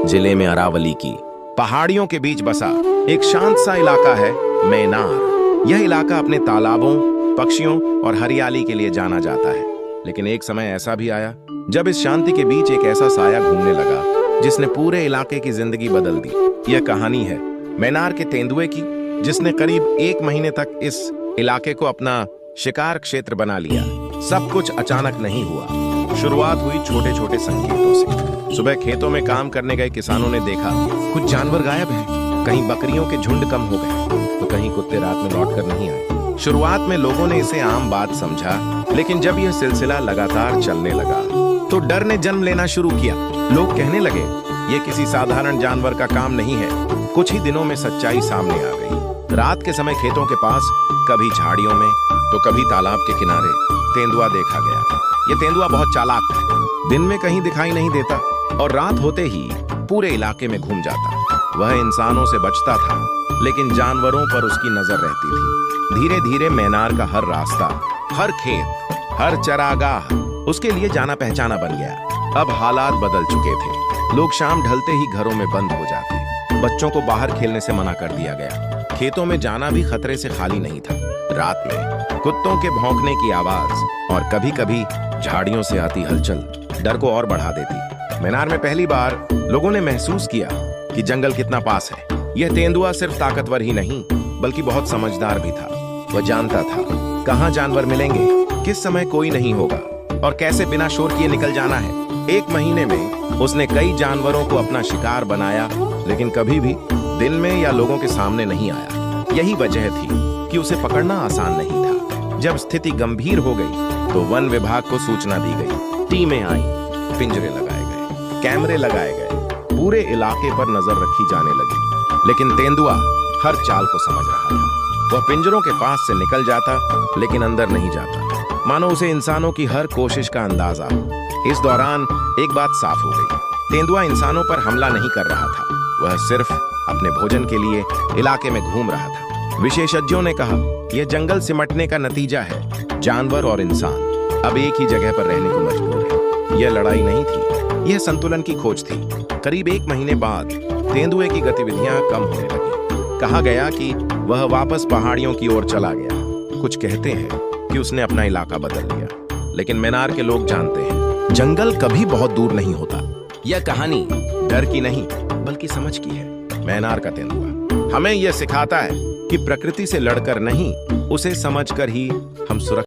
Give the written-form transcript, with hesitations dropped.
जिले में अरावली की पहाड़ियों के बीच बसा एक शांत सा इलाका है मैनार। यह इलाका अपने तालाबों, पक्षियों और हरियाली के लिए जाना जाता है। लेकिन एक समय ऐसा भी आया जब इस शांति के बीच एक ऐसा साया घूमने लगा जिसने पूरे इलाके की जिंदगी बदल दी। यह कहानी है मैनार के तेंदुए की, जिसने करीब 1 महीने तक इस इलाके को अपना शिकार क्षेत्र बना लिया। सब कुछ अचानक नहीं हुआ। शुरुआत हुई छोटे छोटे संकेतों से। सुबह खेतों में काम करने गए किसानों ने देखा कुछ जानवर गायब हैं। कहीं बकरियों के झुंड कम हो गए तो कहीं कुत्ते रात में लौट कर नहीं आए। शुरुआत में लोगों ने इसे आम बात समझा, लेकिन जब यह सिलसिला लगातार चलने लगा तो डर ने जन्म लेना शुरू किया। लोग कहने लगे ये किसी साधारण जानवर का काम नहीं है। कुछ ही दिनों में सच्चाई सामने आ गई। रात के समय खेतों के पास, कभी झाड़ियों में तो कभी तालाब के किनारे तेंदुआ देखा गया। ये तेंदुआ बहुत चालाक था। दिन में कहीं दिखाई नहीं देता और रात होते ही पूरे इलाके में घूम जाता। वह इंसानों से बचता था, लेकिन जानवरों पर उसकी नजर रहती थी। धीरे धीरे मैनार का हर रास्ता, हर खेत, हर चरागाह उसके लिए जाना पहचाना बन गया। अब हालात बदल चुके थे। लोग शाम ढलते ही घरों में बंद हो जाते। बच्चों को बाहर खेलने से मना कर दिया गया। खेतों में जाना भी खतरे से खाली नहीं था। रात में कुत्तों के भौंकने की आवाज और कभी कभी झाड़ियों से आती हलचल डर को और बढ़ा देती। मैनार में पहली बार लोगों ने महसूस किया कि जंगल कितना पास है। यह तेंदुआ सिर्फ ताकतवर ही नहीं, बल्कि बहुत समझदार भी था। वह जानता था कहाँ जानवर मिलेंगे, किस समय कोई नहीं होगा और कैसे बिना शोर किए निकल जाना है। 1 महीने में उसने कई जानवरों को अपना शिकार बनाया, लेकिन कभी भी दिन में या लोगों के सामने नहीं आया। यही वजह थी कि उसे पकड़ना आसान नहीं था। जब स्थिति गंभीर हो गई तो वन विभाग को सूचना दी गई। टीमें आई, पिंजरे लगाए गए, कैमरे लगाए गए, पूरे इलाके पर नजर रखी जाने लगी। लेकिन तेंदुआ हर चाल को समझ रहा था। वह पिंजरों के पास से निकल जाता, लेकिन अंदर नहीं जाता, मानो उसे इंसानों की हर कोशिश का अंदाजा हो। इस दौरान एक बात साफ हो गई, तेंदुआ इंसानों पर हमला नहीं कर रहा था। वह सिर्फ अपने भोजन के लिए इलाके में घूम रहा था। विशेषज्ञों ने कहा यह जंगल सिमटने का नतीजा है। जानवर और इंसान अब एक ही जगह पर रहने को मजबूर है। यह लड़ाई नहीं थी, यह संतुलन की खोज थी। करीब 1 महीने बाद तेंदुए की गतिविधियां कम होने लगी। कहा गया कि वह वापस पहाड़ियों की ओर चला गया। कुछ कहते हैं कि उसने अपना इलाका बदल लिया, लेकिन मैनार के लोग जानते हैं जंगल कभी बहुत दूर नहीं होता। यह कहानी डर की नहीं, बल्कि समझ की है। मैनार का तेंदुआ हमें यह सिखाता है कि प्रकृति से लड़कर नहीं, उसे समझकर ही हम सुरक्षित